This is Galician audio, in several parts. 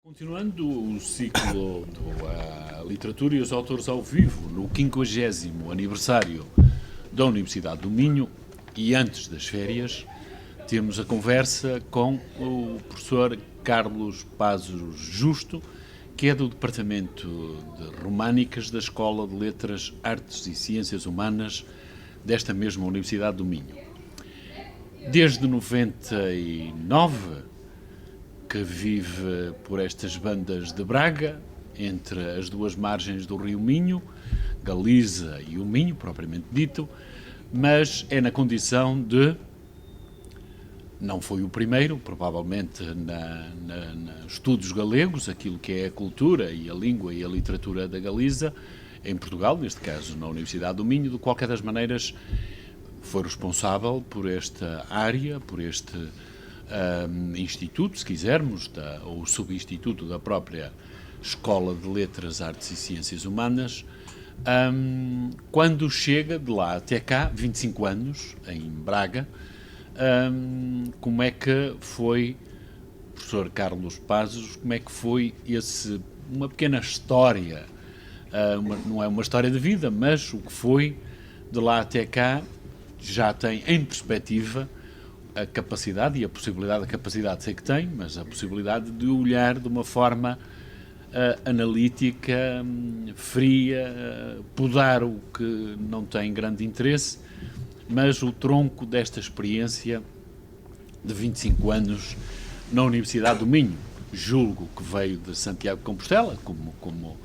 Continuando o ciclo da literatura e os autores ao vivo, no 50º aniversário da Universidade do Minho, e antes das férias, temos a conversa com o professor Carlos Pazos Justo, que é do Departamento de Românicas da Escola de Letras, Artes e Ciências Humanas desta mesma Universidade do Minho. Desde 99, que vive por estas bandas de Braga, entre as duas margens do rio Minho, Galiza e o Minho, propriamente dito, mas é na condição de... Não foi o primeiro, provavelmente, nos estudos galegos, aquilo que é a cultura e a língua e a literatura da Galiza, em Portugal, neste caso na Universidade do Minho. De qualquer das maneiras, foi responsável por esta área, por este instituto, se quisermos, ou subinstituto da própria Escola de Letras, Artes e Ciências Humanas, quando chega de lá até cá, 25 anos, em Braga. Como é que foi, professor Carlos Pazos, como é que foi uma pequena história, não é uma história de vida, mas o que foi de lá até cá, já tem em perspectiva a capacidade e a possibilidade, a capacidade sei que tem, mas a possibilidade de olhar de uma forma analítica, fria, podar o que não tem grande interesse, mas o tronco desta experiência de 25 anos na Universidade do Minho. Julgo que veio de Santiago de Compostela, como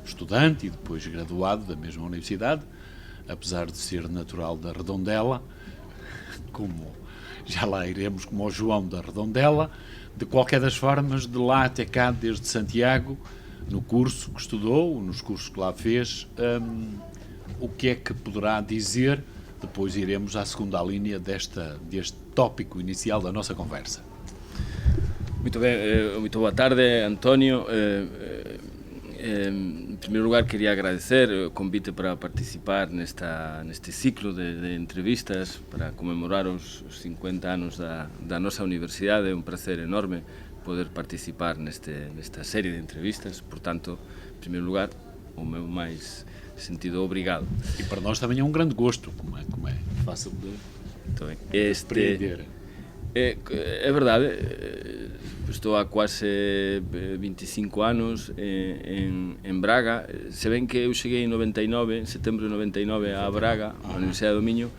estudante e depois graduado da mesma universidade, apesar de ser natural da Redondela, como já lá iremos, como o João da Redondela. De qualquer das formas, de lá até cá, desde Santiago, no curso que estudou, nos cursos que lá fez, o que é que poderá dizer? Depois iremos à segunda linha deste tópico inicial da nossa conversa. Muito bem, muito boa tarde, António. Em primeiro lugar, queria agradecer o convite para participar neste ciclo de entrevistas para comemorar os 50 anos da nossa universidade. É um prazer enorme poder participar nesta série de entrevistas. Portanto, em primeiro lugar, o meu mais sentido obrigado. E para nós também é um grande gosto, como é fácil de compreender. É verdade, estou há quase 25 anos em Braga. Se bem que eu cheguei em setembro de 99 a Braga, na Universidade do Minho,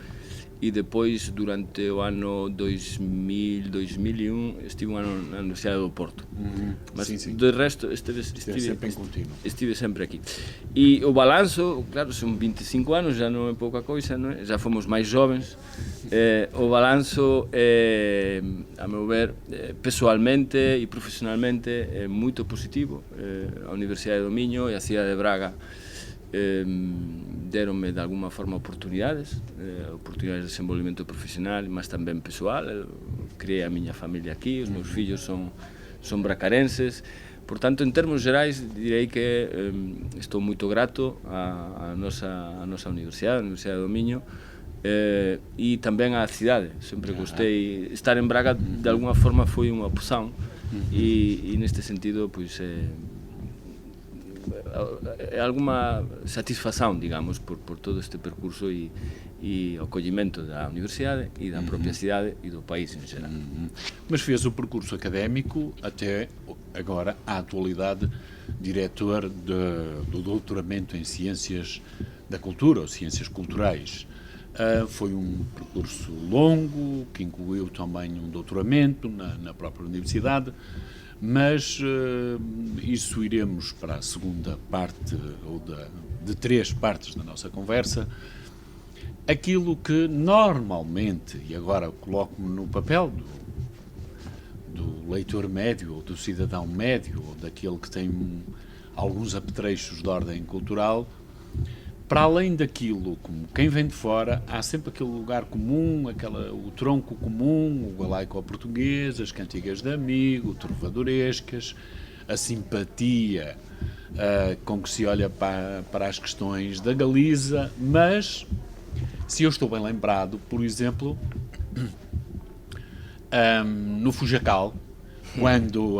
e depois, durante o ano 2000, 2001, estive um ano na Universidade do Porto. Mas, sim. De resto, estive sempre aqui. E o balanço, claro, são 25 anos, já não é pouca coisa, não é? Já fomos mais jovens. O balanço, a meu ver, pessoalmente e profissionalmente, é muito positivo. A Universidade do Minho e a cidade de Braga deram-me de alguma forma oportunidades de desenvolvimento profissional, mas também pessoal. Eu criei a minha família aqui, os meus filhos são bracarenses. Portanto, em termos gerais, direi que estou muito grato à nossa universidade, a Universidade do Minho, e também à cidade. Sempre gostei. Estar em Braga, de alguma forma, foi uma opção, e neste sentido, pois, é alguma satisfação, digamos, por todo este percurso e acolhimento da universidade e da própria cidade e do país em geral. Mas fez o percurso académico até agora, à atualidade, diretor do doutoramento em Ciências da Cultura, ou Ciências Culturais. Foi um percurso longo, que incluiu também um doutoramento na própria universidade, mas isso iremos para a segunda parte, ou de 3 partes da nossa conversa. Aquilo que normalmente, e agora coloco-me no papel do leitor médio, ou do cidadão médio, ou daquele que tem alguns apetrechos de ordem cultural, para além daquilo, como quem vem de fora, há sempre aquele lugar comum, o tronco comum, o galaico-português, as cantigas de amigo, trovadorescas, a simpatia com que se olha para as questões da Galiza, mas, se eu estou bem lembrado, por exemplo, no Fujacal, quando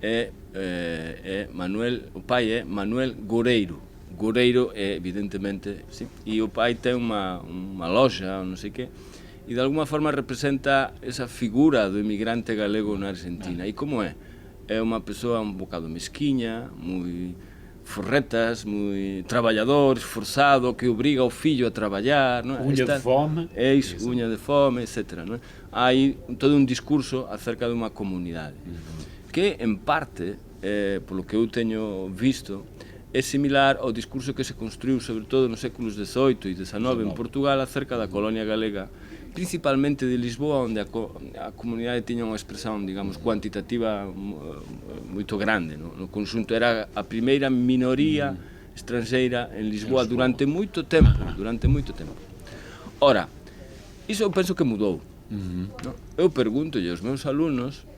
o pai é Manuel Goreiro. Goreiro é, evidentemente, sí, e o pai ten unha loxa, non sei que, e de alguma forma representa esa figura do emigrante galego na Argentina. E como é? É unha persoa un bocado mesquiña, moi forretas, moi traballador, esforzado, que obriga o fillo a traballar, non? Unha de fome. É iso, uña de fome, etc. Non? Hai todo un discurso acerca de unha comunidade que, en parte, polo que eu teño visto, é similar ao discurso que se construiu sobre todo nos séculos XVIII e XIX en Portugal acerca da colonia galega, principalmente de Lisboa, onde a comunidade tiña unha expresión, digamos, cuantitativa moito grande. No conxunto era a primeira minoría estranxeira en Lisboa durante moito tempo. Ora, iso eu penso que mudou. Eu perguntolle aos meus alumnos,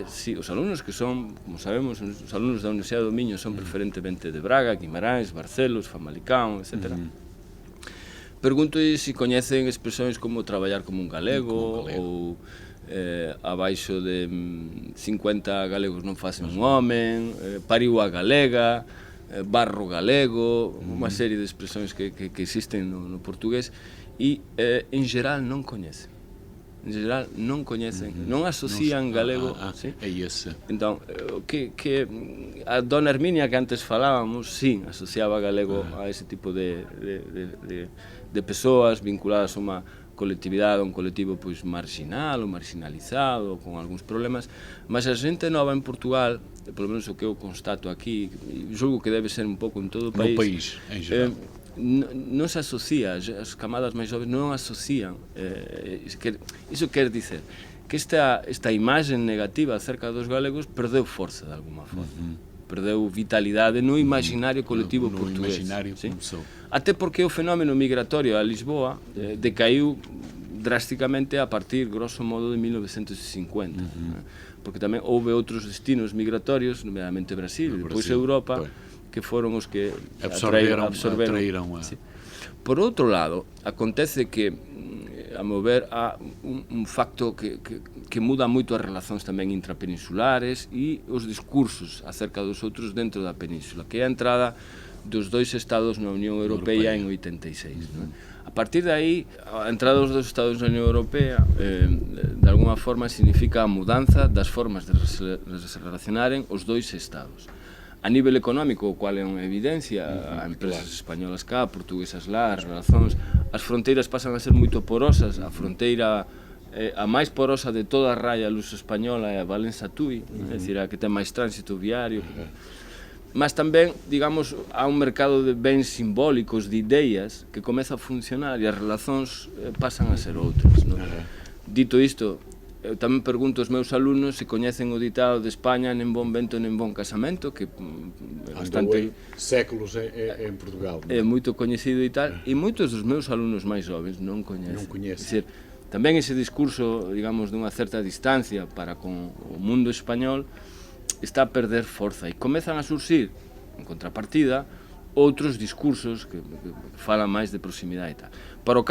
si os alumnos que son, como sabemos, os alumnos da Universidade do Miño son preferentemente de Braga, Guimarães, Barcelos, Famalicão, etc. Pergunto-lles se coñecen expresións como traballar como un galego, ou abaixo de 50 galegos non facen un homen, pariu a galega, barro galego, unha serie de expresións que existen no portugués, e en geral non coñecen. En geral non coñecen, non asocian galego. É ese. Entón, que a dona Herminia que antes falábamos, sí, asociaba galego a ese tipo de persoas vinculadas a unha colectividade, a un colectivo pois marginal ou marginalizado, con algúns problemas, mas a xente nova en Portugal, polo menos o que eu constato aquí, e julgo que debe ser un pouco en todo o país. No país, en geral. Non se asocia, as camadas máis jovens non asocian, iso quer dicer que esta imaxe negativa acerca dos galegos perdeu forza de alguma forma, perdeu vitalidade no imaginario colectivo portugués. Até porque o fenómeno migratorio a Lisboa decaiu drásticamente a partir, grosso modo, de 1950, porque tamén houve outros destinos migratorios, nomeadamente Brasil, depois Europa, que foron os que absorberon. Sí. Por outro lado, acontece que, a meu ver, há un facto que muda moito as relacións tamén intrapeninsulares e os discursos acerca dos outros dentro da península, que é a entrada dos dois estados na Unión Europea en 86. Non? A partir de aí, a entrada dos dois estados na Unión Europea, de alguma forma, significa a mudanza das formas de se relacionaren os dois estados. A nivel económico, o cual é unha evidencia, a empresas españolas cá, portuguesas lá, as relacións, as fronteiras pasan a ser moito porosas, a fronteira a máis porosa de toda a raya luso española é a Valença-Tui, é dicir, a que ten máis tránsito viario, mas tamén, digamos, há un mercado de bens simbólicos, de ideas, que comeza a funcionar e as relacións pasan a ser outras. Dito isto, eu tamén pergunto aos meus alumnos se coñecen o ditado de España nen bon vento nen bon casamento, que é bastante... séculos en Portugal. É moito coñecido e tal, e moitos dos meus alumnos máis jovens non coñecen. Non coñecen. Decir, tamén ese discurso, digamos, dunha certa distancia para con o mundo español está a perder forza e comezan a surxir, en contrapartida, outros discursos que falan máis de proximidade e tal. Para o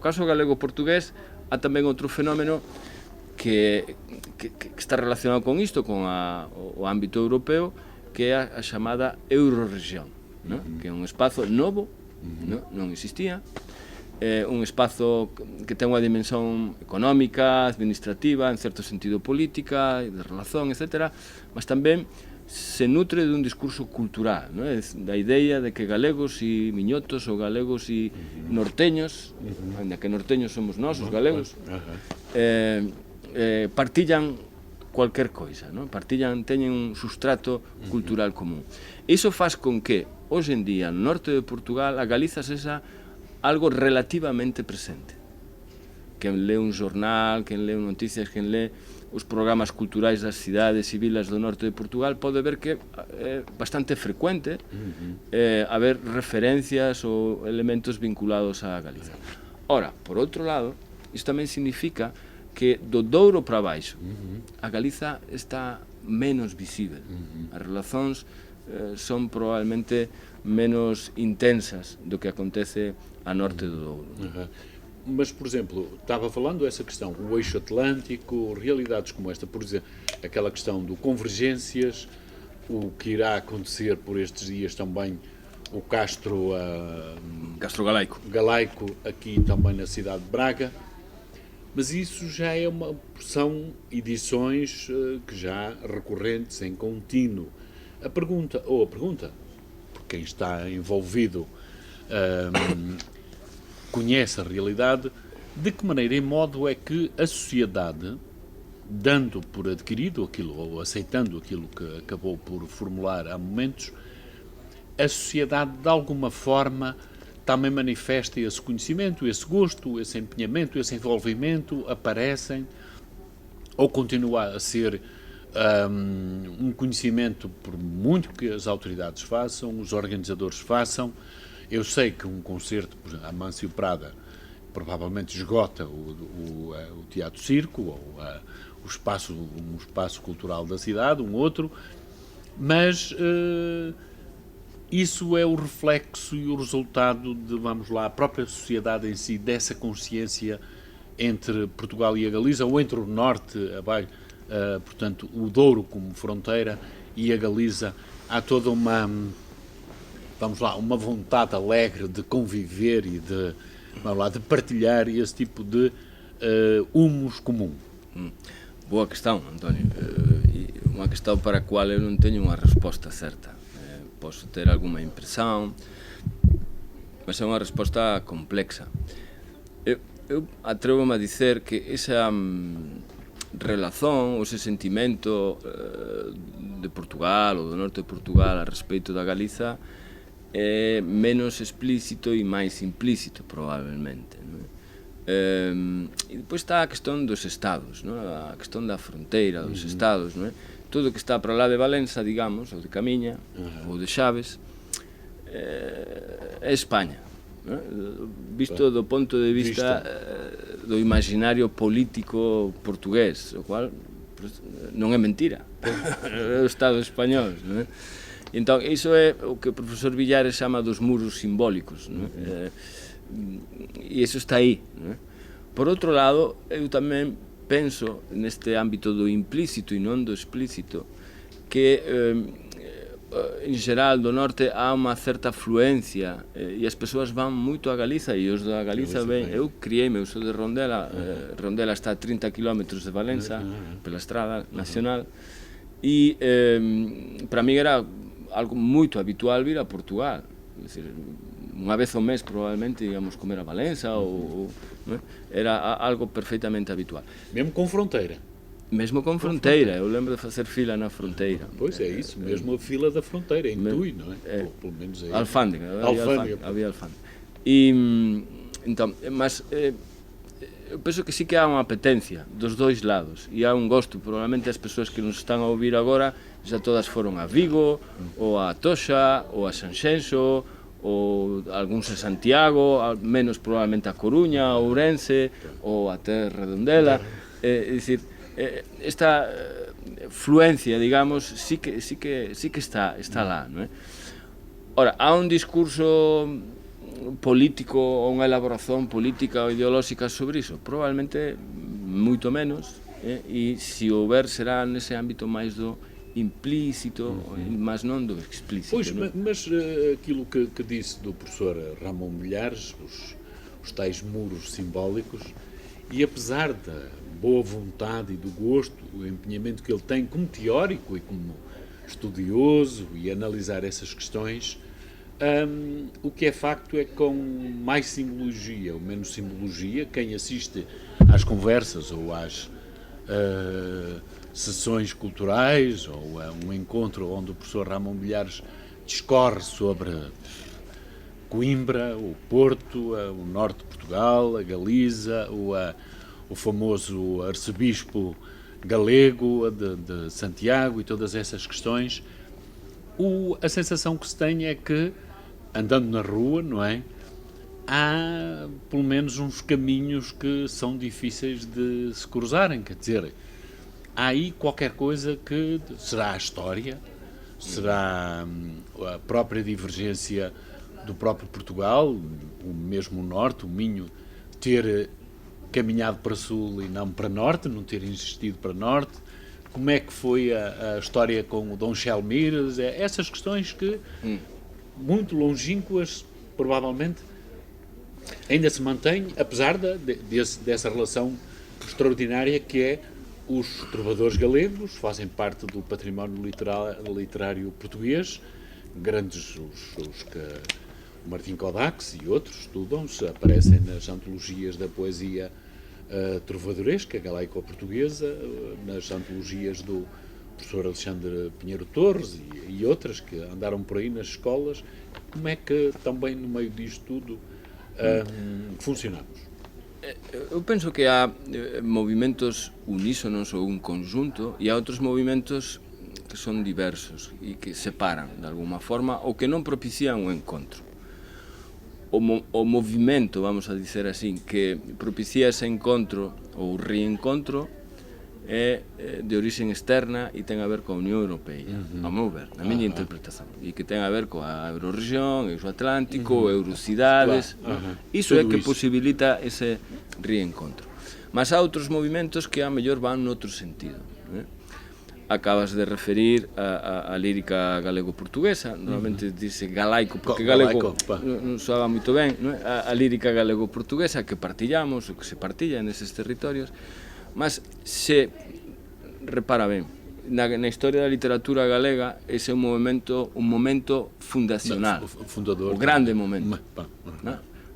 caso galego-portugués, há tamén outro fenómeno que está relacionado con isto, con o ámbito europeo, que é a chamada Eurorregión, que é un espazo novo, non existía, un espazo que ten unha dimensión económica, administrativa, en certo sentido política, de relación, etc., mas tamén se nutre dun discurso cultural, da idea de que galegos e miñotos ou galegos e norteños, ainda que norteños somos nós, os galegos, partillan cualquier coisa, teñen un sustrato cultural común. Iso faz con que, hoxe en día, no norte de Portugal, a Galiza sexa algo relativamente presente. Quen lê un jornal, quen lê noticias, quen lê os programas culturais das cidades e vilas do norte de Portugal pode ver que é bastante frecuente haber referencias ou elementos vinculados a Galiza. Ora, por outro lado, isto tamén significa que do Douro para baixo a Galiza está menos visível. As relacións son probablemente menos intensas do que acontece a norte do Douro. Mas, por exemplo, estava falando essa questão, o eixo atlântico, realidades como esta, por exemplo, aquela questão do convergências, o que irá acontecer por estes dias também, o Castro Galaico, aqui também na cidade de Braga, mas isso já são edições que já recorrentes, em contínuo. A pergunta, por quem está envolvido, conhece a realidade, de que maneira e modo é que a sociedade, dando por adquirido aquilo, ou aceitando aquilo que acabou por formular há momentos, a sociedade de alguma forma também manifesta esse conhecimento, esse gosto, esse empenhamento, esse envolvimento, aparecem, ou continua a ser um conhecimento, por muito que as autoridades façam, os organizadores façam. Eu sei que um concerto, por exemplo, Amâncio Prada, provavelmente esgota o Teatro Circo, ou um espaço cultural da cidade, um outro, mas isso é o reflexo e o resultado de, vamos lá, a própria sociedade em si, dessa consciência entre Portugal e a Galiza, ou entre o Norte, portanto, o Douro como fronteira e a Galiza. Há toda uma vontade alegre de conviver e de partilhar esse tipo de humus comum. Boa questão, António. Uma questão para a qual eu não tenho uma resposta certa. Posso ter alguma impressão, mas é uma resposta complexa. Eu atrevo-me a dizer que essa relación, ese sentimento de Portugal ou do norte de Portugal a respeito da Galiza é menos explícito e máis implícito, probablemente, non? E depois está a questão dos estados, non? A questão da fronteira dos estados, non? Todo o que está para lá de Valença, digamos, ou de Camiña, ou de Chaves, é España, non? Visto do ponto de vista do imaginario político portugués, o cual non é mentira, é o Estado español, non? Entón, iso é o que o profesor Villares chama dos muros simbólicos, non? E iso está aí, non? Por outro lado, eu tamén penso neste ámbito do implícito e non do explícito que en xeral do norte há unha certa afluencia e as persoas van moito a Galiza e os da Galiza ven. Eu criei-me, eu sou de Rondela, Rondela está a 30 km de Valença pela estrada nacional e para mí era algo moito habitual vir a Portugal, é dicir, unha vez ao mes probablemente íamos comer a Valença ou era algo perfeitamente habitual. Mesmo com fronteira? Mesmo com fronteira, eu lembro de facer fila na fronteira. Pois é isso, mesmo a fila da fronteira, em Tui, não é? Pelo menos aí. Alfândega, havia alfândega. Então, mas eu penso que sí que há unha apetencia dos dois lados e há un gosto, probablemente as persoas que nos están a ouvir agora xa todas foron a Vigo, ou a Toxa, ou a Sanxenxo, ou algúns a Santiago, menos probablemente a Coruña, a Ourense, ou até Redondela. É dicir, esta fluencia, digamos, sí que está lá, non é? Ora, há un discurso político ou unha elaboración política ou ideolóxica sobre iso? Probablemente moito menos, e se houber será nese ámbito máis do implícito, mas non do explícito. Pois, mas aquilo que disse do professor Ramon Milhares, os tais muros simbólicos, e apesar da boa vontade e do gosto, o empenhamento que ele tem como teórico e como estudioso e analisar essas questões, o que é facto é que com mais simbologia ou menos simbologia, quem assiste às conversas ou às sessões culturais ou a um encontro onde o professor Ramon Milhares discorre sobre Coimbra, o Porto, o norte de Portugal, a Galiza, o famoso arcebispo galego de Santiago e todas essas questões, a sensação que se tem é que, andando na rua, não é? Há pelo menos uns caminhos que são difíceis de se cruzarem, quer dizer, há aí qualquer coisa que será a história, será a própria divergência do próprio Portugal, o mesmo norte, o Minho ter caminhado para sul e não para norte, não ter insistido para norte? Como é que foi a história com o Dom Chelmires? Essas questões que, muito longínquas, provavelmente, ainda se mantêm, apesar dessa relação extraordinária que é os trovadores galegos, fazem parte do património literário português, grandes os que o Martim Codax e outros estudam-se, aparecem nas antologias da poesia trovadoresca, galaico-portuguesa, nas antologias do professor Alexandre Pinheiro Torres e outras que andaram por aí nas escolas. Como é que também no meio disto tudo funcionamos? Eu penso que há movimentos unísonos ou un conjunto e há outros movimentos que son diversos e que separan de alguma forma ou que non propician o encontro. O movimento, vamos a dizer así, que propicia ese encontro ou reencontro é de orixen externa e ten a ver coa Unión Europea, ao meu ver, na miña interpretación, e que ten a ver coa Eurorregión, Euroatlántico, Eurocidades, iso é que posibilita ese reencontro. Mas há outros movimentos que a mellor van noutro sentido. Acabas de referir a lírica galego-portuguesa, normalmente dice galaico, porque galego non soaba moito ben, a lírica galego-portuguesa que partillamos, o que se partilla neses territorios, mas se repara ben, na historia da literatura galega ese é un momento fundacional, o grande momento.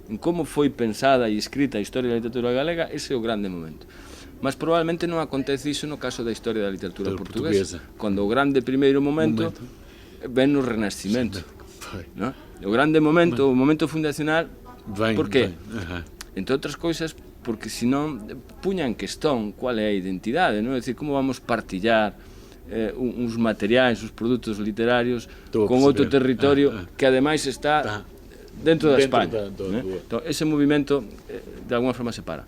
En como foi pensada e escrita a historia da literatura galega, ese é o grande momento. Mas probablemente non acontece iso no caso da historia da literatura portuguesa, cando o grande primeiro momento ven no Renascimento. O grande momento, o momento fundacional, por que? Entre outras cousas, porque senón puña en questón cual é a identidade, non? É dicir, como vamos partillar uns materiais, uns produtos literarios con outro territorio que ademais está dentro da España. Entón, ese movimento de alguma forma se para.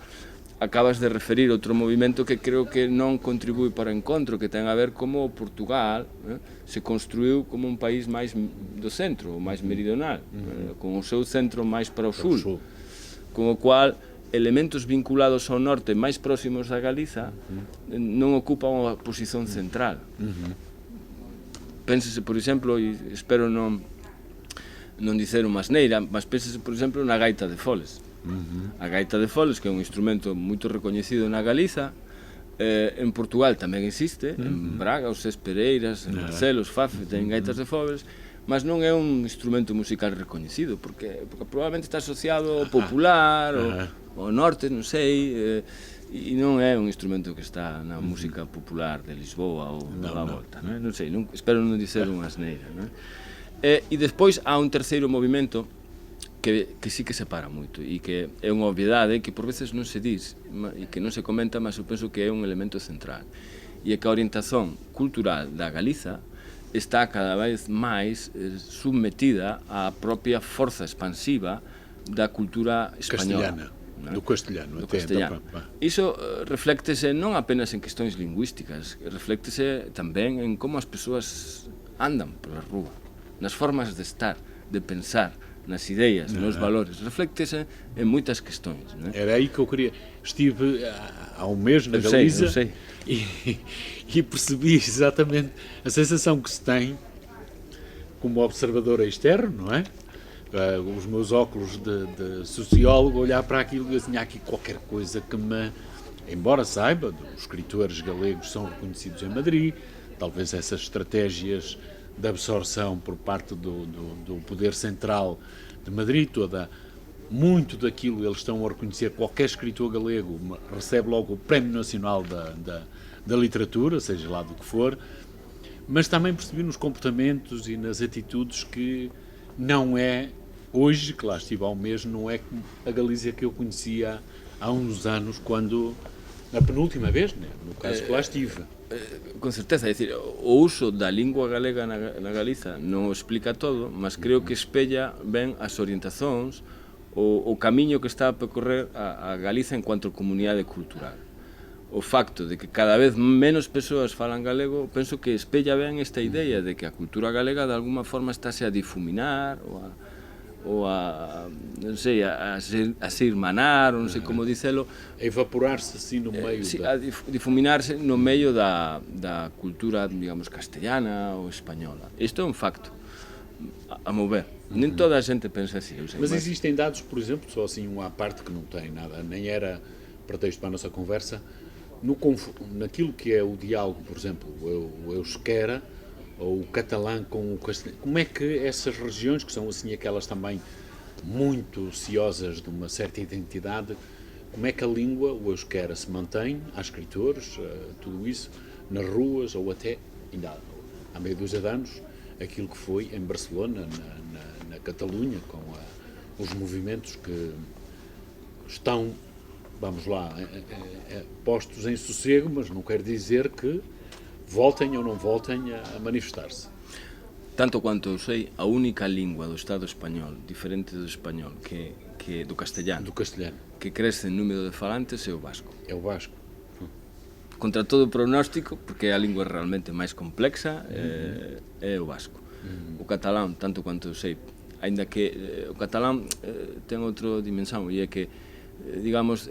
Acabas de referir outro movimento que creo que non contribui para o encontro, que ten a ver como Portugal se construiu como un país máis do centro, ou máis meridional, con o seu centro máis para o sul, con o cual elementos vinculados ao norte máis próximos da Galiza non ocupan unha posición central. Pénsese, por exemplo, e espero non dicer unha asneira, mas pénsese, por exemplo, na gaita de foles. A gaita de foles, que é un instrumento moito recoñecido na Galiza, en Portugal tamén existe, en Braga, os Ses Pereiras, en Barcelos, Fafe, ten gaitas de foles, mas non é un instrumento musical recoñecido, porque probablemente está asociado ao popular, ao norte, non sei, e non é un instrumento que está na música popular de Lisboa ou da volta, non sei, espero non dicer unha asneira. E despois há un terceiro movimento que sí que separa moito e que é unha obviedade que por veces non se diz e que non se comenta, mas eu penso que é un elemento central, e é que a orientación cultural da Galiza está cada vez máis submetida á propia forza expansiva da cultura española. Do castelhano. Iso refléctese non apenas en questões lingüísticas, refléctese tamén en como as persoas andan pola rúa, nas formas de estar, de pensar, nas ideias, nos valores, refléctese en moitas questões. Era aí que eu queria. Estive há um mês na Galiza e percebi exatamente a sensação que se tem como observador externo, não é? Os meus óculos de sociólogo, olhar para aquilo e assim, há aqui qualquer coisa que me, embora saiba, os escritores galegos são reconhecidos em Madrid, talvez essas estratégias de absorção por parte do poder central de Madrid, muito daquilo eles estão a reconhecer, qualquer escritor galego recebe logo o Prémio Nacional da Literatura, seja lá do que for, mas também percebi nos comportamentos e nas atitudes que não é, hoje, que lá estive há um mês, não é como a Galiza que eu conhecia há uns anos, quando, na penúltima vez, né, no caso que lá estive. Con certeza, é dicir, o uso da lingua galega na Galiza non o explica todo, mas creo que espella ben as orientacións, o camiño que está a percorrer a Galiza en cuanto a comunidade cultural. O facto de que cada vez menos persoas falan galego, penso que espella ben esta idea de que a cultura galega de alguma forma estáse a difuminar non sei, a se irmanar, ou non sei como dicelo, A evaporar-se assim no meio a difuminarse no medio da cultura, digamos, castellana ou española. Isto é un facto, a meu ver. Nem toda a gente pensa assim. Mas existem dados, por exemplo, só assim uma à parte que não tem nada, nem era pretexto para a nossa conversa, naquilo que é o diálogo, por exemplo, o euskera ou o catalã com o castelhano, como é que essas regiões, que são assim aquelas também muito ciosas de uma certa identidade, como é que a língua, o euskera, se mantém? Há escritores, tudo isso, nas ruas, ou até, ainda há meia dúzia de anos, aquilo que foi em Barcelona, na Catalunha, com os movimentos que estão, vamos lá, postos em sossego, mas não quer dizer que voltem ou não voltem a manifestar-se. Tanto quanto eu sei, a única língua do Estado español, diferente do español, que do castellano, que crece en número de falantes é o vasco. É o vasco. Contra todo o pronóstico, porque é a língua realmente máis complexa, é o vasco. O catalán, tanto quanto eu sei, aínda que o catalán ten outra dimensão, e é que, digamos,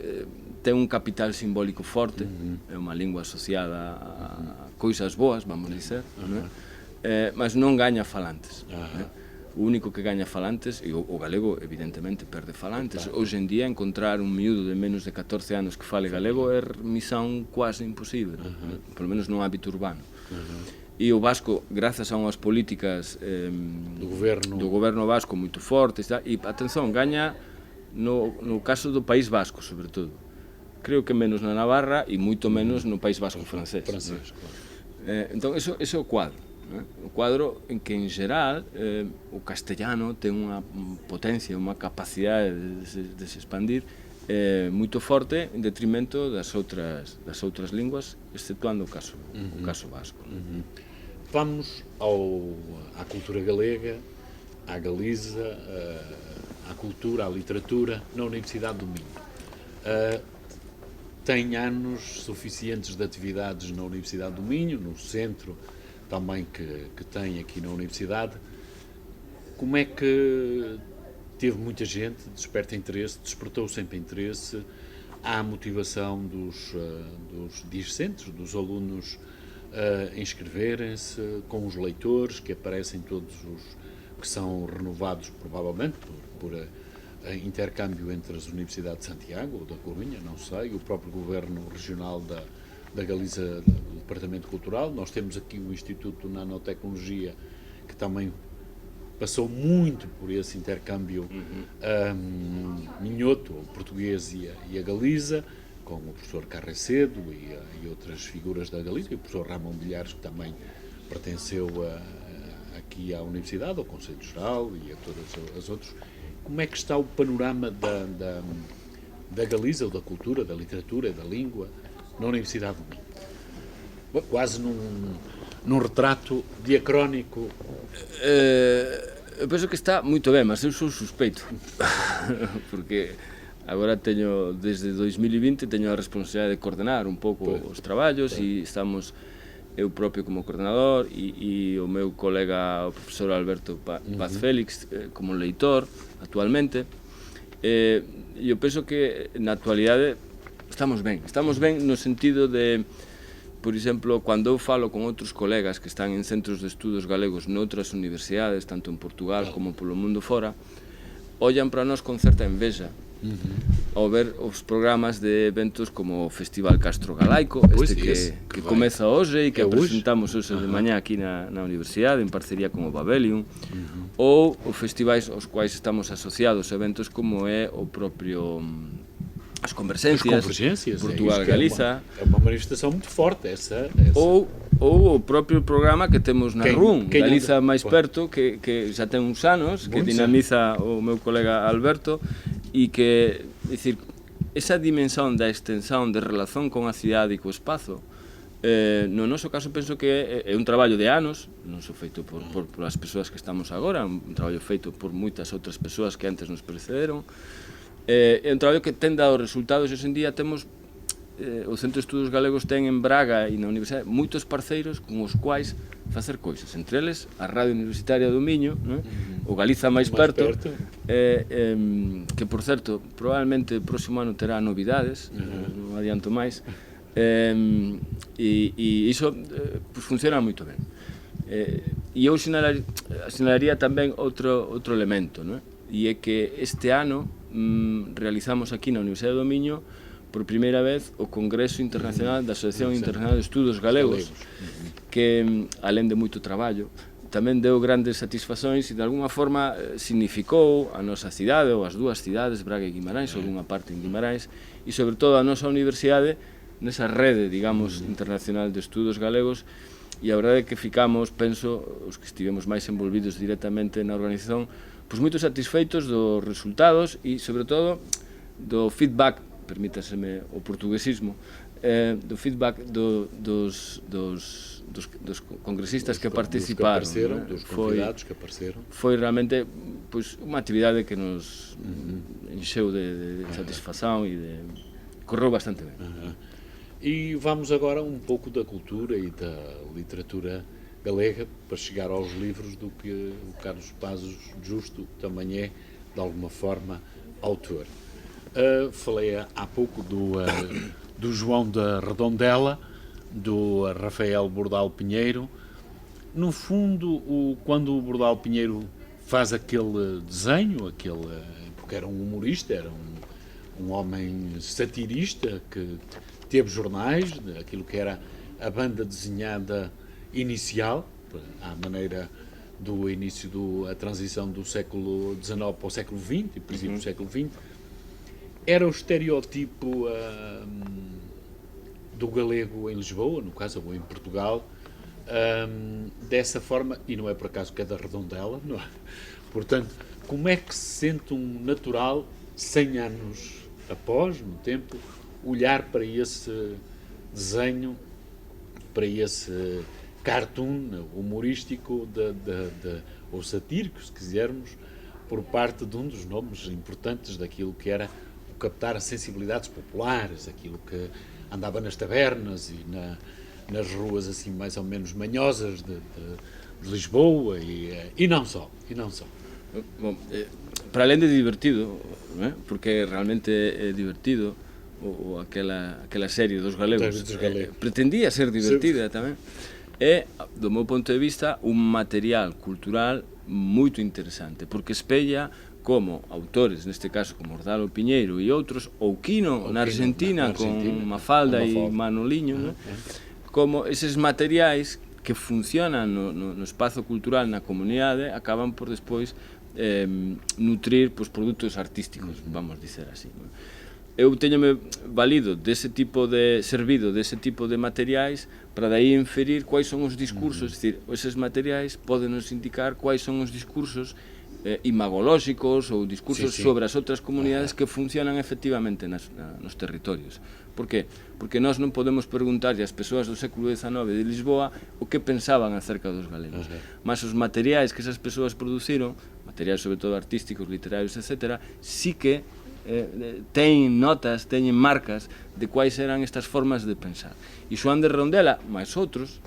ten un capital simbólico forte, é unha lingua asociada a cousas boas, vamos dizer, mas non gaña falantes. O único que gaña falantes, e o galego evidentemente perde falantes. Hoxe en día encontrar un miúdo de menos de 14 anos que fale galego é misión quase imposible, polo menos no hábito urbano. E o vasco, grazas a unhas políticas do goberno vasco moito fortes, e atención, gaña no caso do País Vasco, sobre todo. Creo que menos na Navarra e moito menos no País Vasco francés. Entón, eso é o quadro. O quadro en que, en xeral, o castellano ten unha potencia, unha capacidade de se expandir moito forte en detrimento das outras linguas, exceptuando o caso vasco. Vamos à cultura galega, à Galiza, à cultura, à literatura, na Universidade do Minho. Tem anos suficientes de atividades na Universidade do Minho, no centro também que tem aqui na Universidade. Como é que teve muita gente, desperta interesse, despertou sempre interesse, há motivação dos discentes, dos alunos inscreverem-se, com os leitores, que aparecem todos os que são renovados provavelmente por intercâmbio entre as Universidades de Santiago ou da Corunha, não sei, o próprio Governo Regional da Galiza, do Departamento Cultural. Nós temos aqui o Instituto de Nanotecnologia, que também passou muito por esse intercâmbio minhoto, o português e a Galiza, com o professor Carrecedo e outras figuras da Galiza, e o professor Ramon Bilhares, que também pertenceu aqui à Universidade, ao Conselho Geral e a todas as outras. Como é que está o panorama da Galiza, ou da cultura, da literatura e da língua, na Universidade do Minho? Quase num retrato diacrónico. Eu penso que está moito ben, mas eu sou suspeito, porque agora teño, desde 2020, teño a responsabilidade de coordenar un pouco os traballos, e estamos eu propio como coordenador e o meu colega, o profesor Alberto Paz Félix, como leitor actualmente. Eu penso que na actualidade estamos ben no sentido de, por exemplo, cando eu falo con outros colegas que están en centros de estudos galegos noutras universidades, tanto en Portugal como polo mundo fora, ollan para nós con certa envexa ao ver os programas de eventos como o Festival Castro Galaico, que comeza hoxe e que presentamos hoxe de mañá aquí na universidade en parcería con o Babelium, ou os festivais aos quais estamos asociados, eventos como é o propio as Converxencias, Portugal-Galiza. É uma manifestação muito forte essa. Ou o propio programa que temos na RUN, Galiza máis perto, que xa ten uns anos, que dinamiza o meu colega Alberto, e que, dicir, esa dimensão da extensão de relación con a cidade e co espazo, no noso caso penso que é un traballo de anos, non só feito por as persoas que estamos agora, un traballo feito por moitas outras persoas que antes nos precederon, é un traballo que ten dado resultados, e hoxe en día temos o Centro de Estudos Galegos ten en Braga e na Universidade moitos parceiros con os quais facer cousas, entre eles a Radio Universitaria do Miño, o Galiza máis perto, que por certo probablemente o próximo ano terá novidades, non adianto máis, e iso pues, funciona moito ben. E eu sinalaría tamén outro elemento, non? E é que este ano realizamos aquí na Universidade do Miño por primeira vez o Congreso Internacional da Asociación Internacional de Estudos Galegos, que, alén de moito traballo, tamén deu grandes satisfaccións e de alguna forma significou a nosa cidade ou as dúas cidades, Braga e Guimarães, ou unha parte en Guimarães, e sobre todo a nosa universidade nesa rede, digamos, internacional de estudos galegos. E a verdade é que ficamos, penso, os que estivemos máis envolvidos directamente na organización, pois moito satisfeitos dos resultados e, sobre todo, do feedback, permítaseme o portuguesismo, do feedback dos congresistas que participaron. Dos convidados que apareceron. Foi realmente pois, unha actividade que nos encheu de satisfacción e correu bastante ben. E vamos agora um pouco da cultura e da literatura galega para chegar aos livros do que o Carlos Pazos Justo também é, de alguma forma, autor. Falei há pouco do João da Redondela, do Rafael Bordal Pinheiro. No fundo, quando o Bordal Pinheiro faz aquele desenho, porque era um humorista, era um homem satirista que teve jornais, aquilo que era a banda desenhada inicial, à maneira do início da transição do século XIX para o século XX, e princípio do século XX, era o estereótipo do galego em Lisboa, no caso, ou em Portugal, dessa forma, e não é por acaso que é da Redondela, não é? Portanto, como é que se sente um natural, 100 anos após, no tempo, olhar para esse desenho, para esse cartoon humorístico ou satírico, se quisermos, por parte de um dos nomes importantes daquilo que era o captar as sensibilidades populares, aquilo que andava nas tabernas e nas ruas assim mais ou menos manhosas de Lisboa e não só. Bom, para além de divertido, não é? Porque realmente é divertido, ou aquela serie dos galegos pretendía ser divertida tamén, é, do meu ponto de vista, un material cultural moito interesante, porque espella como autores, neste caso como Ordalo Piñeiro e outros, ou Quino na Argentina, con Mafalda e Manoliño, como eses materiais que funcionan no espazo cultural na comunidade acaban por despois nutrir produtos artísticos, vamos dizer así. Eu teñome valido servido dese tipo de materiais para daí inferir quais son os discursos, é dicir, eses materiais poden nos indicar quais son os discursos imagolóxicos ou discursos sobre as outras comunidades que funcionan efectivamente nos territorios. Por que? Porque nós non podemos preguntarlle ás persoas do século XIX de Lisboa o que pensaban acerca dos galegos, mas os materiais que esas persoas produciron, materiais sobre todo artísticos, literarios, etc., sí que teñen notas, teñen marcas de quais eran estas formas de pensar. E Xoán de Redondela, máis outros,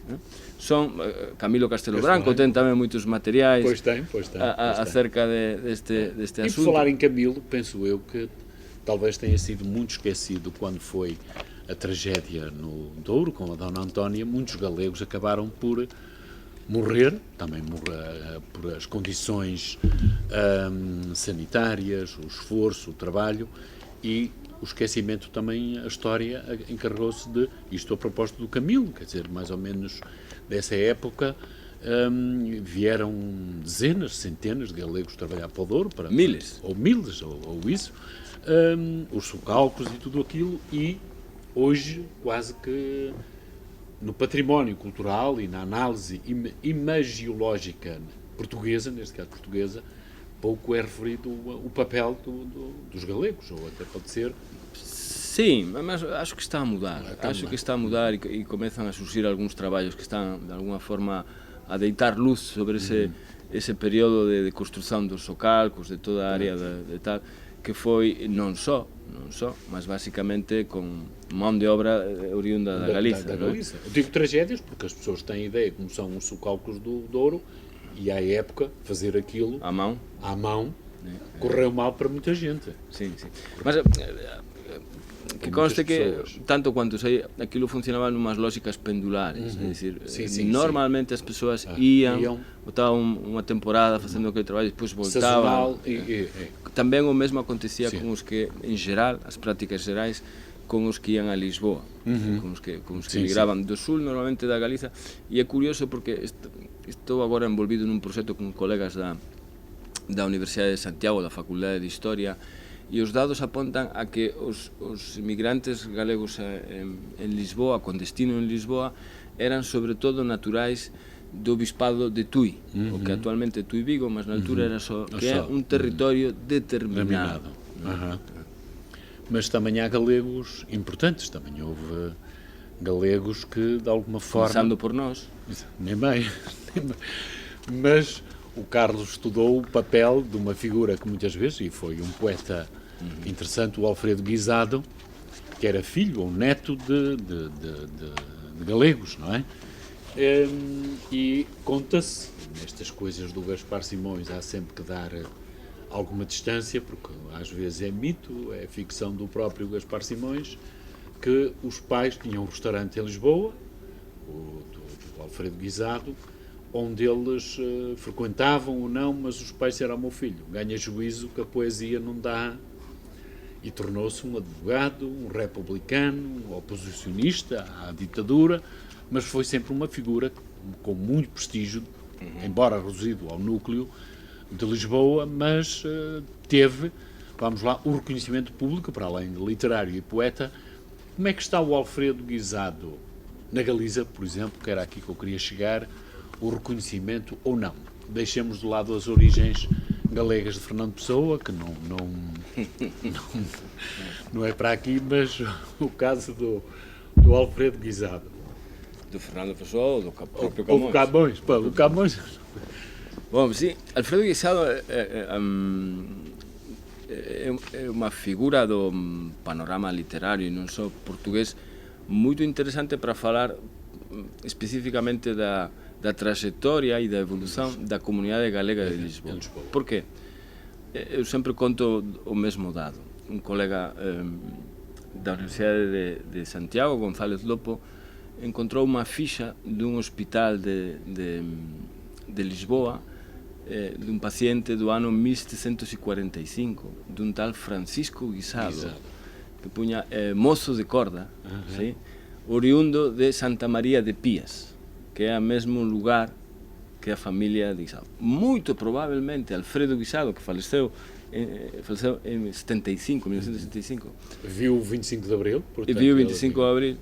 son Camilo Castelo Branco, ten tamén moitos materiais acerca deste assunto. E por falar em Camilo, penso eu que talvez tenha sido muito esquecido quando foi a tragédia no Douro, com a Dona Antónia, muitos galegos acabaram por morrer, também por as condições sanitárias, o esforço, o trabalho e o esquecimento também, a história encarregou-se de, isto a propósito do Camilo, quer dizer, mais ou menos dessa época, vieram dezenas, centenas de galegos trabalhar para o Douro, miles, ou isso, os socalcos e tudo aquilo, e hoje quase que no património cultural e na análise imagiológica portuguesa, neste caso portuguesa, pouco é referido o papel dos galegos, ou até pode ser... Sim, mas acho que está a mudar. Acho que está a mudar e comezan a surgir algúns traballos que están, de alguna forma, a deitar luz sobre ese período de construción dos socalcos, de toda a área de tal. que foi non só, mas basicamente con mão de obra oriunda da Galiza. Da Galiza. Eu digo tragédias porque as pessoas têm ideia como são os socalcos do Douro e, à época, fazer aquilo À mão. Correu mal para muita gente. Sim. Mas que conste que, tanto quanto sei, aquilo funcionaba numas lógicas pendulares, é dicir, normalmente as persoas iam, botaban unha temporada facendo aquele traballo e depois voltaban. Tamén o mesmo acontecía con os que, en geral, as prácticas gerais, con os que ian a Lisboa, con os que migraban do sul, normalmente da Galiza, e é curioso porque estou agora envolvido nun proxecto con colegas da Universidade de Santiago, da Facultade de Historia, e os dados apontan a que os inmigrantes galegos en Lisboa, con destino en Lisboa, eran sobre todo naturais do bispado de Tui, o que actualmente é Tui Vigo, mas na altura era só, que é un territorio determinado. Mas também há galegos importantes, também houve galegos que, de alguma forma... Começando por nós. Nem bem. Mas o Carlos estudou o papel de uma figura que muitas vezes, e foi um poeta interessante, o Alfredo Guisado, que era filho ou neto de galegos, não é? E conta-se, nestas coisas do Gaspar Simões, há sempre que dar alguma distância, porque às vezes é mito, é ficção do próprio Gaspar Simões, que os pais tinham um restaurante em Lisboa, do Alfredo Guisado, onde eles frequentavam ou não, mas os pais disseram ao meu filho, ganha juízo que a poesia não dá, e tornou-se um advogado, um republicano, um oposicionista à ditadura, mas foi sempre uma figura com muito prestígio, embora reduzido ao núcleo de Lisboa, mas teve, vamos lá, o reconhecimento público, para além de literário e poeta. Como é que está o Alfredo Guisado na Galiza, por exemplo, que era aqui que eu queria chegar, o reconhecimento ou não? Deixemos de lado as origens galegas de Fernando Pessoa, que não é para aqui, mas o caso do Alfredo Guisado. Do Fernando Pessoa ou do próprio Camões? O Camões. Bom, sim, Alfredo Guisado é uma figura do panorama literário, e non só portugués, muito interessante para falar especificamente da trajetória e da evolução da comunidade galega de Lisboa. Por quê? Eu sempre conto o mesmo dado. Un colega da Universidade de Santiago, González Lopo, encontrou unha ficha dun hospital de Lisboa, dun paciente do ano 1745, dun tal Francisco Guisado, que puña mozo de corda, ¿sí? Oriundo de Santa María de Pías, que é o mesmo lugar que a familia de Guisado. Moito probablemente Alfredo Guisado, que faleceu en 1975. Viu o 25 de Abril. E viu o 25 de Abril.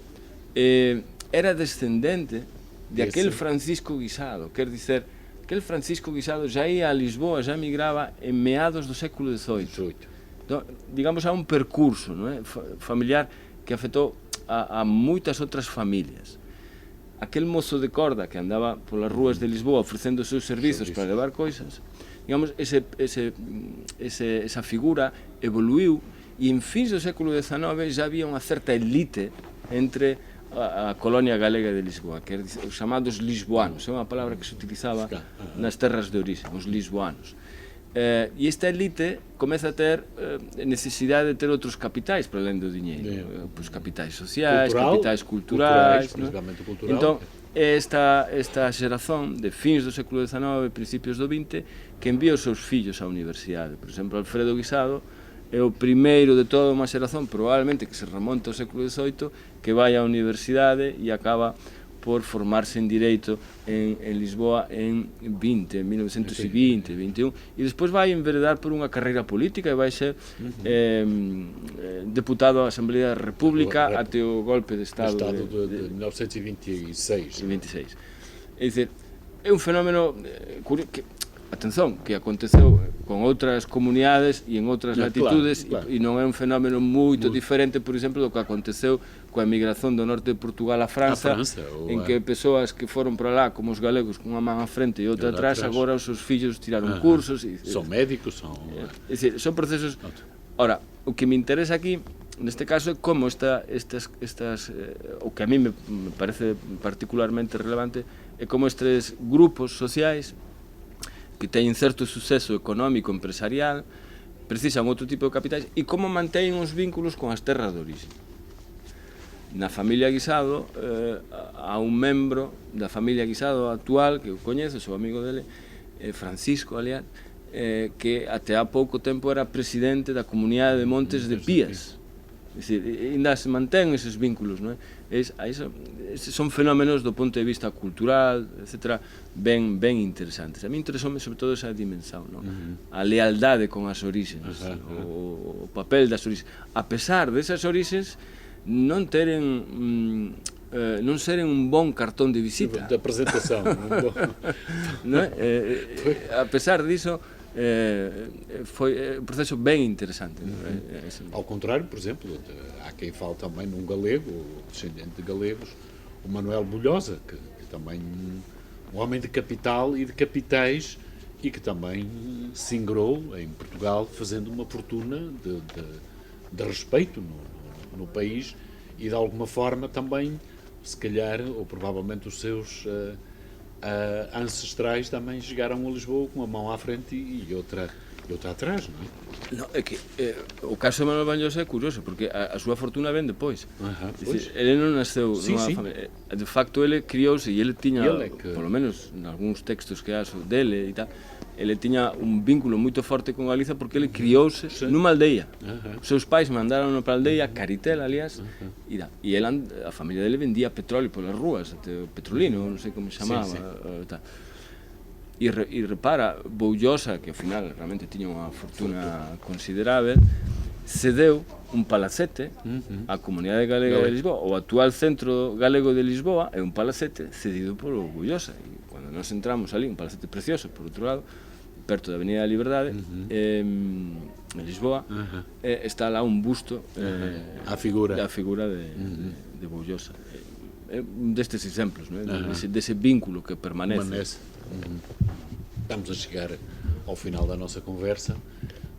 Era descendente de aquel Francisco Guisado, quer dizer, aquel Francisco Guisado já ia a Lisboa, já migrava en meados do século XVIII. Então, digamos, há un percurso, não é, familiar que afetou a moitas outras familias. Aquel mozo de corda que andaba polas rúas de Lisboa ofrecendo os seus servizos para levar coisas, digamos, esa figura evoluiu, e en fins do século XIX já había unha certa elite entre a colonia galega de Lisboa, que eran os chamados lisboanos, é unha palabra que se utilizaba nas terras de origen, os lisboanos. E esta elite comeza a ter necesidade de ter outros capitais para além do dinheiro, pois capitais sociais, capitais culturais, principalmente cultural. Então, esta xeración de fins do século XIX e principios do XX que envía os seus fillos á universidade. Por exemplo, Alfredo Guisado é o primeiro de toda unha xeración, probablemente que se remonta ao século XVIII, que vai á universidade e acaba por formarse en Direito en Lisboa en 1920, 21, e despois vai enveredar por unha carreira política e vai ser deputado á Asamblea da República até o golpe de Estado de 1926. É dicir, é un fenómeno curioso que, atención, que aconteceu con outras comunidades e en outras latitudes, e non é un fenómeno moito diferente, por exemplo, do que aconteceu coa emigración do norte de Portugal a França, en que persoas que foron para lá, como os galegos, con unha man á frente e outra atrás, agora os seus fillos tiraron cursos. Son médicos, son... É dicir, son procesos Ora, o que me interesa aquí, neste caso, é como o que a mí me parece particularmente relevante é como estes grupos sociais que teñen certo suceso económico, empresarial, precisan outro tipo de capitais e como manteñen os vínculos con as terras de orixe. Na familia Guisado, há un membro da familia Guisado actual, que eu coñezo, sou amigo dele, Francisco, aliás, que até há pouco tempo era presidente da comunidade de Montes de Pías. É dicir, ainda se mantén eses vínculos, non é? Son fenómenos do ponto de vista cultural, etc., ben interesantes. A mí interesoume sobre todo esa dimensão, non? A lealdade con as orixes, o papel das orixes. A pesar desas orixes, non teren non seren un bon cartón de visita. Da apresentação. Non é? A pesar disso, foi um processo bem interessante. Ao contrário, por exemplo, há quem fale também num galego, descendente de galegos, o Manuel Bulhosa, que também um homem de capital e de capitais e que também se ingrou em Portugal fazendo uma fortuna de respeito no país e de alguma forma também, se calhar, ou provavelmente os seus ancestrais também chegaram a Lisboa com uma mão à frente e outra atrás, não é? No, é que o caso de Manuel Bulhosa é curioso, porque a súa fortuna ven depois. Ele non nasceu nunha familia. De facto, ele criouse e ele tiña, polo menos, en algúns textos que haso dele e tal, ele tiña un vínculo moito forte con Galiza porque ele criouse nunha aldeia. Os seus pais mandaron para a aldeia, Caritel, aliás, e a familia dele vendía petróleo polas rúas, petrolino, non sei como se chamaba. E repara, Bulhosa, que ao final realmente tiña unha fortuna considerável, cedeu un palacete á comunidade galega de Lisboa. O actual centro galego de Lisboa é un palacete cedido por Bulhosa. E cando nos entramos ali, un palacete precioso, por outro lado, perto da Avenida da Liberdade, en Lisboa, está lá un busto a figura de Bulhosa. É un destes exemplos, dese vínculo que permanece. Estamos a chegar ao final da nossa conversa.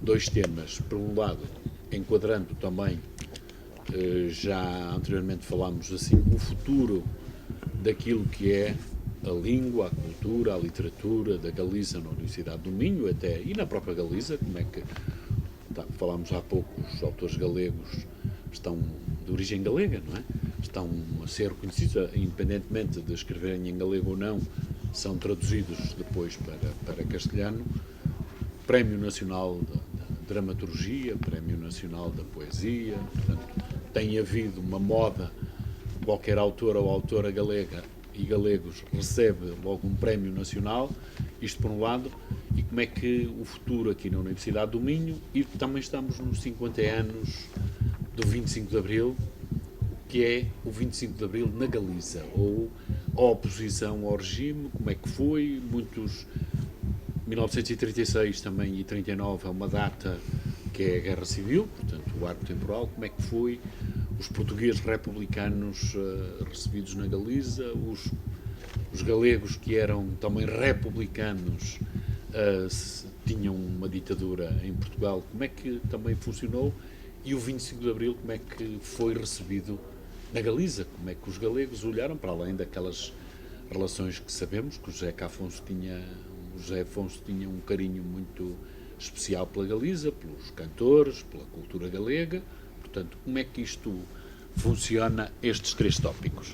Dois temas. Por um lado, enquadrando também, já anteriormente falámos assim, o futuro daquilo que é a língua, a cultura, a literatura da Galiza na Universidade do Minho até, e na própria Galiza, como é que falámos há pouco, os autores galegos estão de origem galega, não é? Estão a ser reconhecidos, independentemente de escreverem em galego ou não, são traduzidos depois para castelhano. Prémio Nacional da Dramaturgia, Prémio Nacional da Poesia, portanto, tem havido uma moda, qualquer autor ou autora galega e galegos recebe logo um prémio nacional, isto por um lado, e como é que o futuro aqui na Universidade do Minho, e também estamos nos 50 anos do 25 de Abril, que é o 25 de Abril na Galiza, ou a oposição ao regime, como é que foi, 1936 também e 39 é uma data que é a Guerra Civil, portanto o arco temporal, como é que foi, os portugueses republicanos recebidos na Galiza, os galegos que eram também republicanos tinham uma ditadura em Portugal, como é que também funcionou, e o 25 de Abril como é que foi recebido na Galiza, como é que os galegos olharam, para além daquelas relações que sabemos que o José Afonso tinha um carinho muito especial pela Galiza, pelos cantores, pela cultura galega. Portanto, como é que isto funciona, estes três tópicos?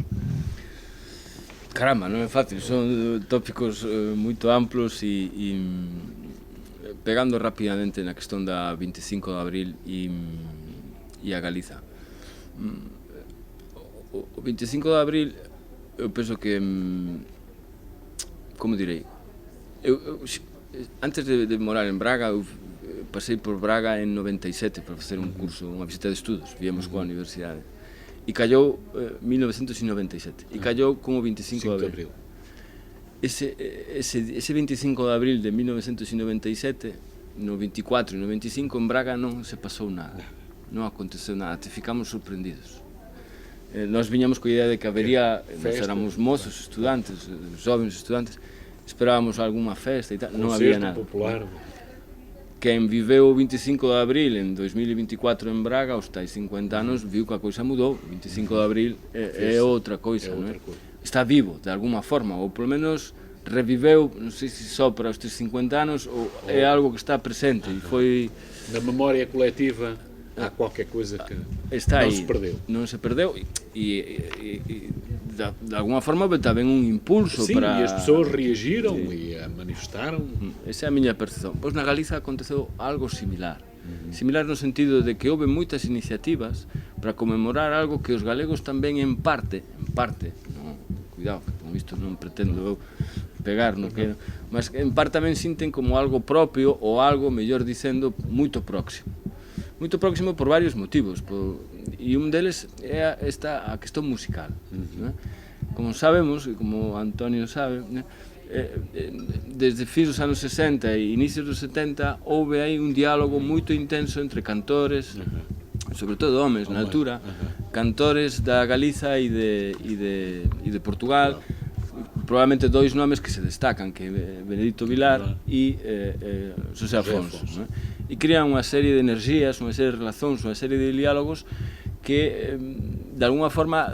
Caramba, non é fácil, son tópicos moito amplos e pegando rapidamente na cuestión da 25 de Abril e a Galiza. O 25 de Abril, eu penso que, como direi, antes de morar en Braga, eu pasei por Braga en 97 para facer un curso, unha visita de estudos, viemos coa universidade. E callou 1997, e callou como 25 de Abril. Ese 25 de Abril de 1997, no 24 e no 25, en Braga non se pasou nada, non aconteceu nada, te ficamos sorprendidos. Nós viñamos coa idea de que habería, nós éramos mozos, estudantes, jovens estudantes, esperábamos algunha festa e tal, non había nada. Popular. Que quen viveu o 25 de abril en 2024 en Braga, aos tais 50 anos, viu que a coisa mudou. O 25 de abril é outra coisa, non é? Está vivo, de alguma forma, ou polo menos reviveu, non sei se só para os teus 50 anos, ou é algo que está presente, e foi... Na memória coletiva há qualquer coisa que está não aí, se perdeu. Non se perdeu, e de alguma forma tamén un impulso Sim, para... e as pessoas reagiram e manifestaram. Esa é a miña percepción. Pois na Galiza aconteceu algo similar. Similar no sentido de que houve moitas iniciativas para conmemorar algo que os galegos tamén en parte, non, cuidado, que con isto non pretendo eu pegar no que, mas en parte tamén sinten como algo propio ou algo, mellor dicendo, moito próximo. Moito próximo por varios motivos, e un deles é a questão musical. Né? Como sabemos, e como Antonio sabe, né? Desde fins dos anos 60 e inicios dos 70 houve aí un diálogo moito intenso entre cantores, sobre todo homens na altura, cantores da Galiza e de Portugal, probablemente dois nomes que se destacan, que é Benedito Vilar e José Afonso, e crean unha serie de enerxías, unha serie de relacións, unha serie de diálogos que de alguna forma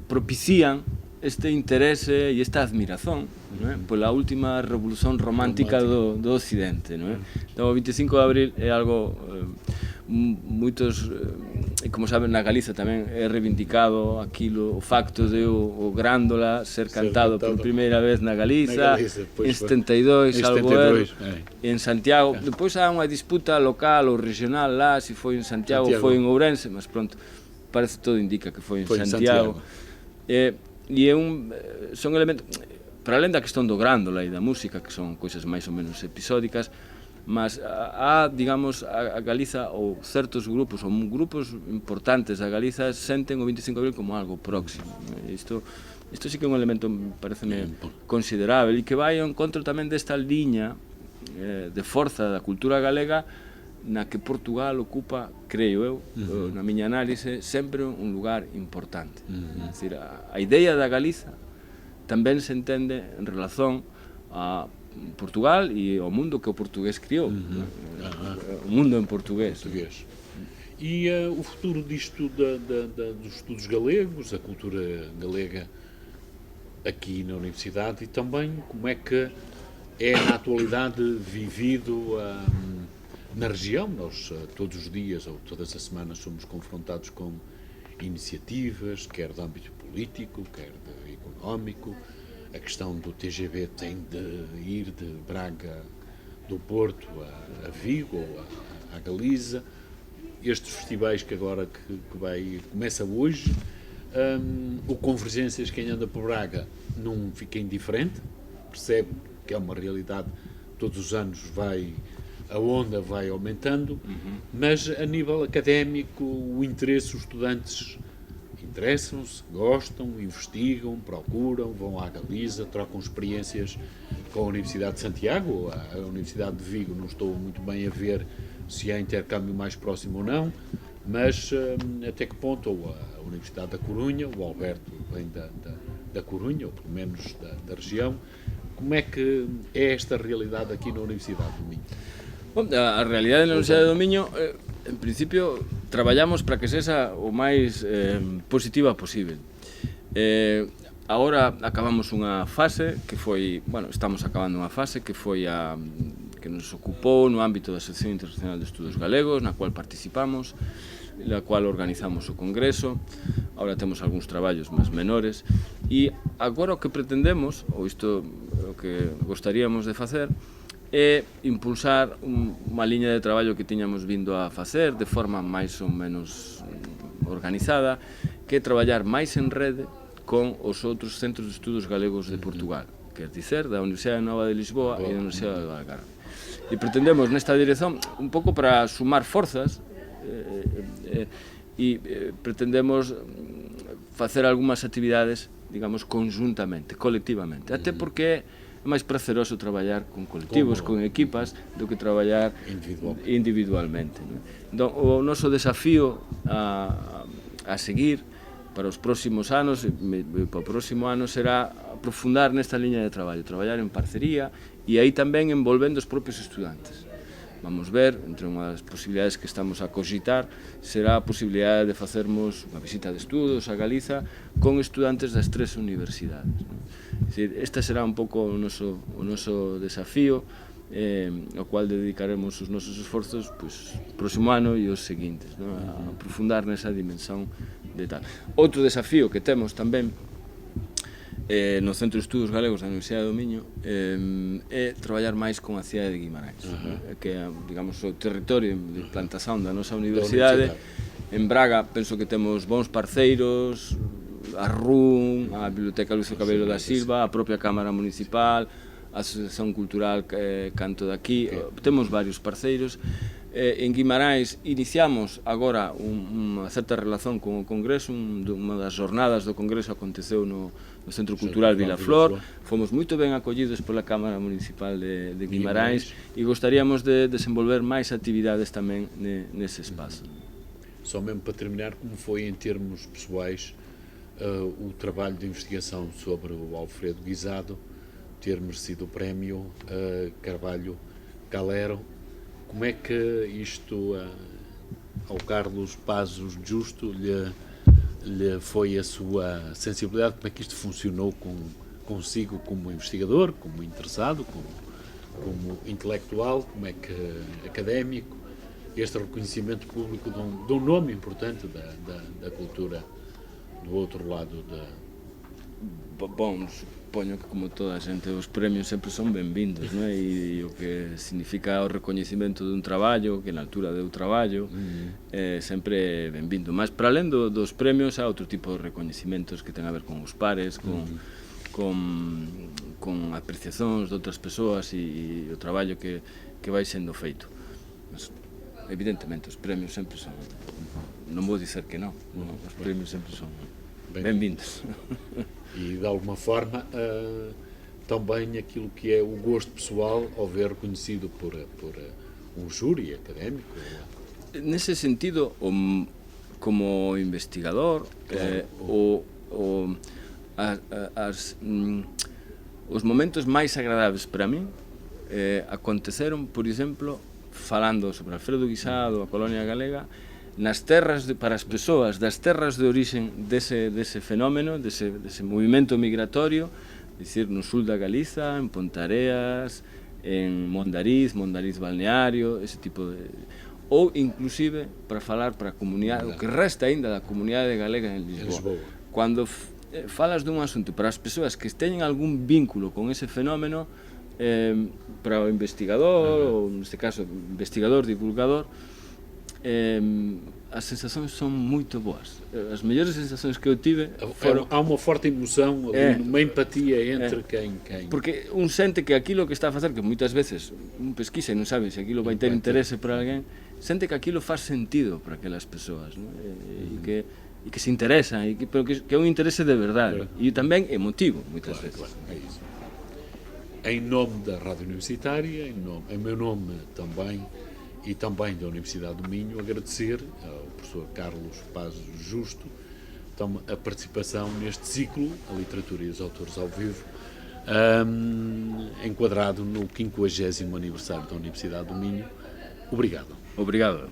propician este interese e esta admiración, non é? Pola última revolución romántica do Occidente, non é? Então, o 25 de abril é algo moitos, como saben, na Galiza tamén é reivindicado aquilo, o facto de o Grándola ser cantado por primeira vez na Galiza, en 72, salvo erro, en Santiago. Depois há unha disputa local ou regional lá, se foi en Santiago ou foi en Ourense, mas pronto, parece todo indica que foi en Santiago. E son elementos, para além da questão do Grándola e da música, que son cousas máis ou menos episódicas, mas há, digamos, a Galiza ou certos grupos, ou grupos importantes da Galiza senten o 25 de abril como algo próximo. Isto sí que é un elemento, pareceme, considerável, e que vai ao encontro tamén desta liña de forza da cultura galega na que Portugal ocupa, creo eu, na miña análise, sempre un lugar importante. É dicir, a idea da Galiza tamén se entende en relación a Portugal e ao mundo que o portugués criou, o mundo en portugués. E o futuro disto dos estudos galegos, a cultura galega aqui na Universidade, e também como é que é na atualidade vivido na região. Nós todos os dias ou todas as semanas somos confrontados com iniciativas, quer de âmbito político, quer de económico. A questão do TGV tem de ir de Braga, do Porto a Vigo ou a Galiza. Estes festivais que agora começa hoje, o Convergências, quem anda por Braga não fica indiferente, percebe que é uma realidade, todos os anos a onda vai aumentando, mas a nível académico o interesse, os estudantes interessam-se, gostam, investigam, procuram, vão à Galiza, trocam experiências com a Universidade de Santiago ou a Universidade de Vigo. Não estou muito bem a ver se há intercâmbio mais próximo ou não, mas até que ponto, ou a Universidade da Corunha, o Alberto vem da Corunha, ou pelo menos da região. Como é que é esta realidade aqui na Universidade do Minho? Bom, a realidade na Universidade do Miño, en principio, traballamos para que sexa o máis positiva posible. Agora acabamos unha fase que foi, estamos acabando unha fase que foi que nos ocupou no ámbito da Asociación Internacional de Estudos Galegos, na cual participamos, na cual organizamos o congreso. Agora temos algúns traballos máis menores, e agora o que pretendemos, ou isto o que gostaríamos de facer, é impulsar unha liña de traballo que tiñamos vindo a facer de forma máis ou menos organizada, que é traballar máis en rede con os outros centros de estudos galegos de Portugal, quer dicer, da Universidade Nova de Lisboa e da Universidade do Algarve. E pretendemos nesta dirección un pouco para sumar forzas e pretendemos facer algunhas actividades, digamos, conjuntamente, colectivamente, até porque é máis praceroso traballar con colectivos, con equipas, do que traballar individualmente. Entón, o noso desafío a seguir para os próximos anos, para o próximo ano, será aprofundar nesta liña de traballo, traballar en parcería e aí tamén envolvendo os propios estudantes. vamos ver, entre unhas posibilidades que estamos a cogitar, será a posibilidade de facermos unha visita de estudos a Galiza con estudantes das 3 universidades. Este será un pouco o noso desafío, ao cual dedicaremos os nosos esforzos próximo ano e os seguintes, a aprofundar nesa dimensión de tal. Outro desafío que temos tamén no Centro de Estudos Galegos da Universidade do Miño é traballar máis con a cidade de Guimarães, que é, digamos, o territorio de implantación da nosa universidade. En Braga penso que temos bons parceiros, a RUN, a Biblioteca Lucio Cabello da Silva, a propia Cámara Municipal, a Asociación Cultural Canto de Aquí, temos varios parceiros. En Guimarães iniciamos agora unha certa relación con o Congreso, unha das jornadas do Congreso aconteceu no Centro Cultural Vilaflor, fomos moito ben acollidos pola Cámara Municipal de Guimarães e gostaríamos de desenvolver máis actividades tamén nese espazo. Só mesmo para terminar, como foi em termos pessoais o trabalho de investigação sobre o Alfredo Guisado, ter merecido o prémio Carvalho Calero? Como é que isto ao Carlos Pazos Justo lhe foi a sua sensibilidade? Como é que isto funcionou consigo como investigador, como interessado, como intelectual, como é que académico, este reconhecimento público de um nome importante da cultura do outro lado da... Bom, supoño que como toda a xente os premios sempre son benvindos, non é? E o que significa o recoñecimento dun traballo, que na altura deu traballo, sempre é benvindo. Mas para alén dos premios há outro tipo de recoñecimentos que ten a ver con os pares, con apreciacións de outras persoas e o traballo que vai sendo feito. Mas, evidentemente, os premios sempre son... Non vou dizer que non, os premios sempre son benvindos. E, de alguma forma, também aquilo que é o gosto pessoal ao ver reconhecido por um júri académico. Nesse sentido, como investigador, claro, os momentos máis agradáveis para mí aconteceron, por exemplo, falando sobre Alfredo Guisado, a colonia galega, nas terras para as persoas das terras de orixen dese fenómeno, dese movimento migratorio, dicir, no sul da Galiza, en Pontareas, en Mondariz Balneario, ese tipo de... Ou, inclusive, para falar para a comunidade, o que resta ainda da comunidade galega en Lisboa. Cando falas dun asunto para as persoas que teñen algún vínculo con ese fenómeno, para o investigador, ou neste caso, investigador, divulgador, as sensacións son moito boas. As mellores sensacións que eu tive foron... Há unha forte emoción, unha empatia entre quen... Porque un sente que aquilo que está a facer, que moitas veces un pesquisa e non sabe se aquilo vai ter interese para alguén, sente que aquilo faz sentido para aquelas persoas, e que se interesa, pero que é un interese de verdade, e tamén emotivo, moitas veces. É iso. Em nome da Rádio Universitária, em meu nome também, e também da Universidade do Minho, agradecer ao professor Carlos Pazos Justo a participação neste ciclo, a literatura e os autores ao vivo, enquadrado no 50º aniversário da Universidade do Minho. Obrigado. Obrigado.